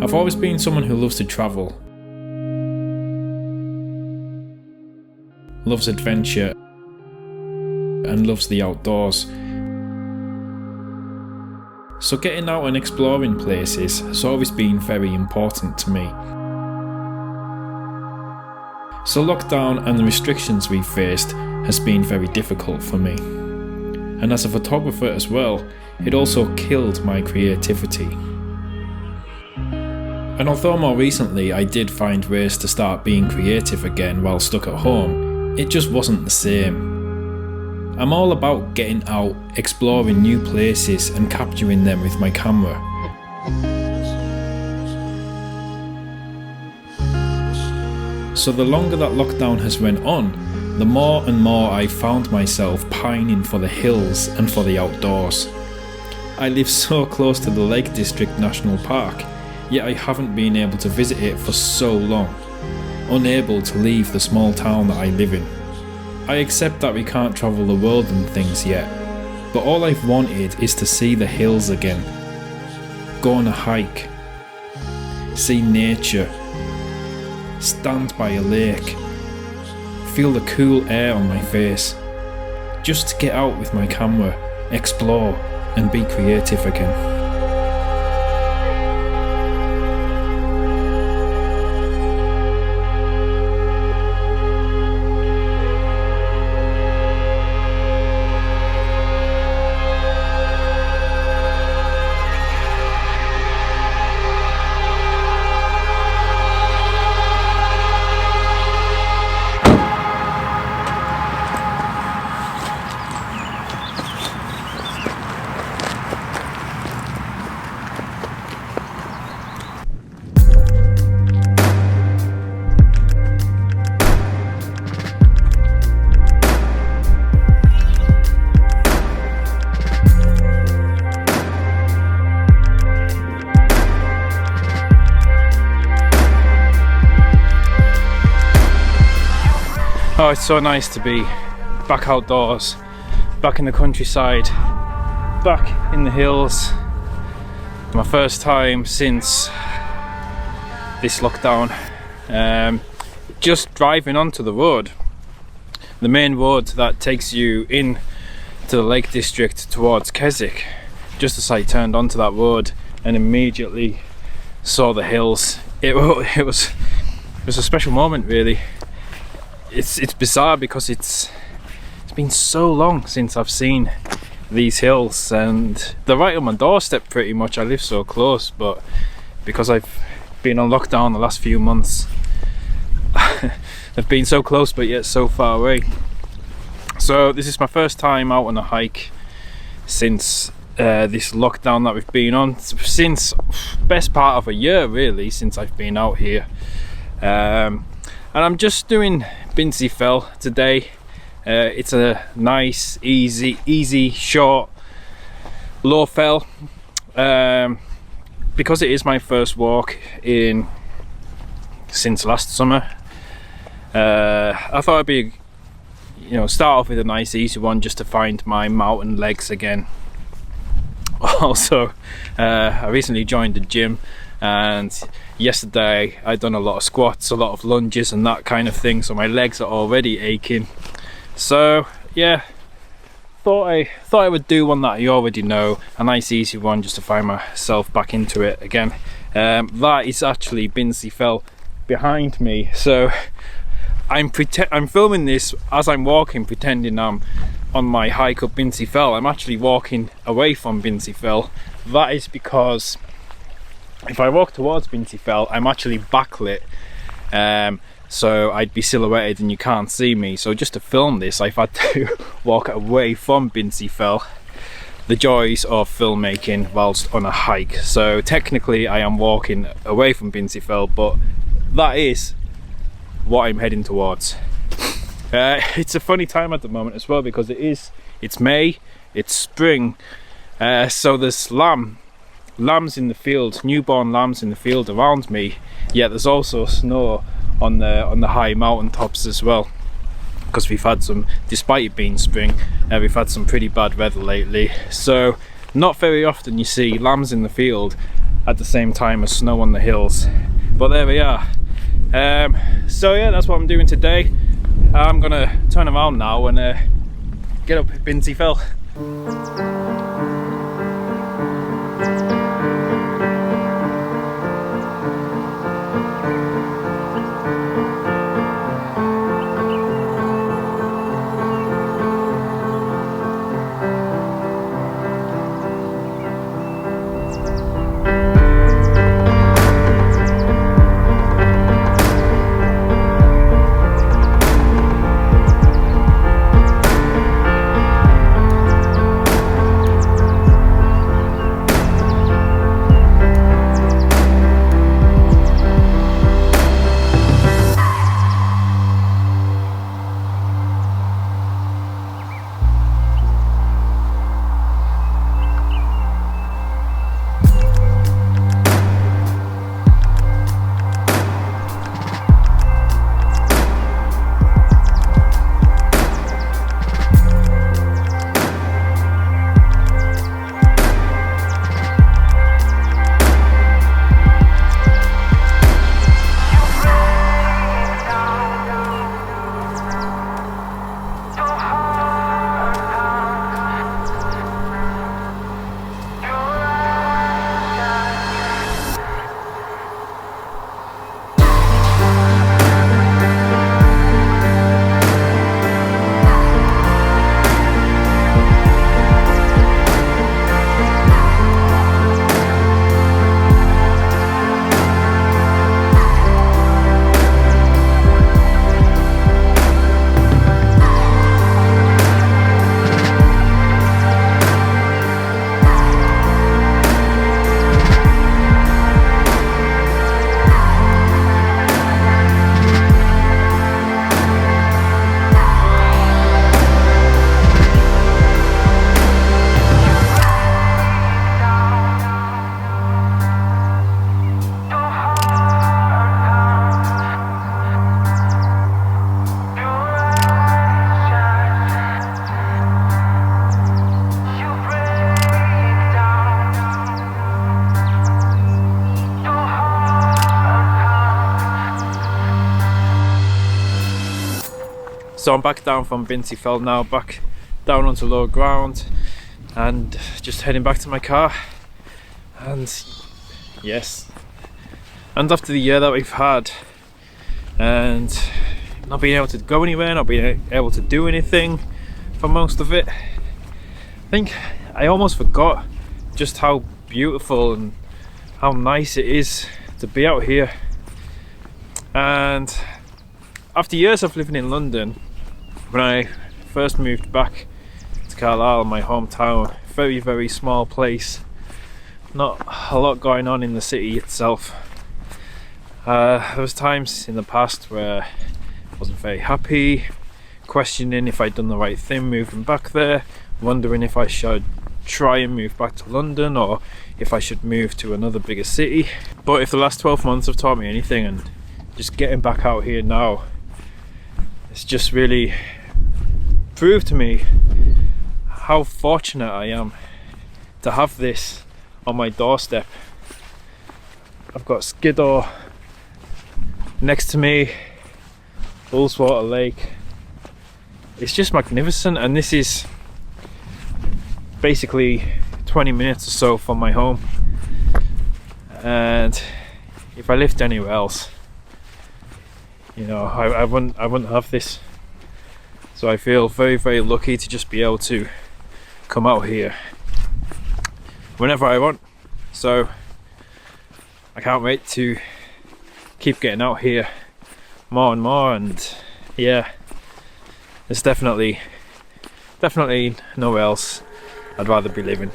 I've always been someone who loves to travel, loves adventure, and loves the outdoors. So getting out and exploring places has always been very important to me. So lockdown and the restrictions we faced has been very difficult for me. And as a photographer as well, it also killed my creativity. And although more recently I did find ways to start being creative again while stuck at home, it just wasn't the same. I'm all about getting out, exploring new places and capturing them with my camera. So the longer that lockdown has went on, the more and more I found myself pining for the hills and for the outdoors. I live so close to the Lake District National Park, yet I haven't been able to visit it for so long, unable to leave the small town that I live in. I accept that we can't travel the world and things yet, but all I've wanted is to see the hills again, go on a hike, see nature, stand by a lake, feel the cool air on my face, just to get out with my camera, explore and be creative again. Oh, it's so nice to be back outdoors, back in the countryside, back in the hills. My first time since this lockdown. Just driving onto the road, the main road that takes you in to the Lake District towards Keswick. Just as I turned onto that road and immediately saw the hills, it was a special moment, really. It's bizarre because it's been so long since I've seen these hills, and they're right on my doorstep pretty much. I live so close, but because I've been on lockdown the last few months, they've been so close but yet so far away. So this is my first time out on a hike since this lockdown that we've been on, since best part of a year really, since I've been out here. And I'm just doing Binsey Fell today. It's a nice, easy, short, low fell. Because it is my first walk since last summer, I thought I'd be, start off with a nice, easy one just to find my mountain legs again. Also, I recently joined the gym, and yesterday I'd done a lot of squats, a lot of lunges and that kind of thing, so my legs are already aching. So yeah, thought I would do one that you already know, a nice easy one just to find myself back into it again. That is actually Binsey Fell behind me, so I'm filming this as I'm walking, pretending I'm on my hike up Binsey Fell. I'm actually walking away from Binsey Fell. That is because if I walk towards Binsey Fell, I'm actually backlit, so I'd be silhouetted and you can't see me. So just to film this, I've had to walk away from Binsey Fell. The joys of filmmaking whilst on a hike. So technically I am walking away from Binsey Fell, but that is what I'm heading towards. It's a funny time at the moment as well, because it's May, it's spring, so there's lambs in the field, newborn lambs in the field around me, yet there's also snow on the high mountain tops as well, because we've had some, despite it being spring, we've had some pretty bad weather lately. So Not very often you see lambs in the field at the same time as snow on the hills, but there we are. So yeah, that's what I'm doing today. I'm gonna turn around now and get up Binsey Fell. So I'm back down from Binsey Fell now, back down onto low ground and just heading back to my car. And yes, and after the year that we've had and not being able to go anywhere, not being able to do anything for most of it, I think I almost forgot just how beautiful and how nice it is to be out here. And after years of living in London, when I first moved back to Carlisle, my hometown, very, very small place, not a lot going on in the city itself. There was times in the past where I wasn't very happy, questioning if I'd done the right thing moving back there, wondering if I should try and move back to London or if I should move to another bigger city. But if the last 12 months have taught me anything, and just getting back out here now, it's just really proved to me how fortunate I am to have this on my doorstep. I've got Skiddaw next to me, Ullswater Lake. It's just magnificent, and this is basically 20 minutes or so from my home. And if I lived anywhere else, you know, I wouldn't have this. So I feel very, very lucky to just be able to come out here whenever I want. So I can't wait to keep getting out here more and more. And yeah, there's definitely nowhere else I'd rather be living.